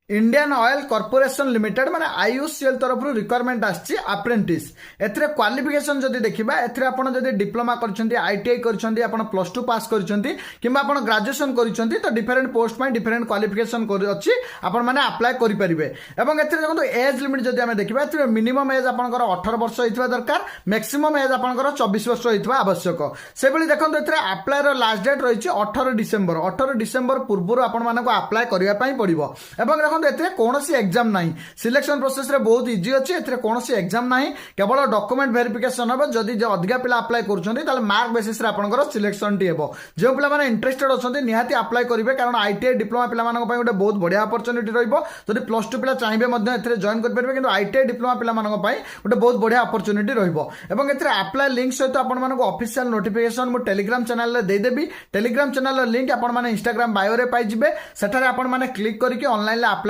Indian oil corporation limited माने IUCL तरफ requirement आछि अप्रेंटिस एथरे क्वालिफिकेशन जदि देखिबा एथरे आपण जदि डिप्लोमा करछन्ती आईटीआई करछन्ती आपण +2 पास करछन्ती किंबा आपण ग्रेजुएशन करछन्ती तो डिफरेंट पोस्ट में डिफरेंट क्वालिफिकेशन अछि आपण माने अप्लाई करि परिबे। एवं एथरे देखंतु एज लिमिट जदि हमें देखिबा एथरे मिनिमम एज आपनकर 18 वर्ष होइतबा दरकार मैक्सिमम एज आपनकर 24 वर्ष होइतबा आवश्यक। से बेली देखंतु एथरे अप्लाई रो लास्ट डेट रहिछि 18 डिसेंबर पूर्व आपण मानको अप्लाई करिया पई पड़िबो। एवं कौन एग्जाम ना सिलेक्शन प्रोसेस रे बहुत इजी अच्छी कौन एग्जाम ना केवल डॉक्यूमेंट वेरिफिकेशन हम जदि अधिका पिला अप्लाई कर मार्क बेसिस आपंकर सिलेक्शन टी हो जो पिला इंटरेस्टेड अच्छा निहाती अप्लाई करेंगे कारण आईटीआई डिप्लोमा पिला गोटे बहुत बढ़िया अपरच्युनिटी रही +2 पिला चाहिए जॉइन करेंगे कि आईटीआई डिप्लोमा पिला गोटे बहुत बढ़िया अपरच्युनिटी रही अप्लाई लिंक सहित आपको ऑफिशियल नोटिफिकेशन मुझे टेलीग्राम चैनल में देदेवी। टेलीग्राम चैनल लिंक आप इंस्टाग्राम बायो रे पाइबे सेठारे आपण क्लिक करके ऑनलाइन अप्लाई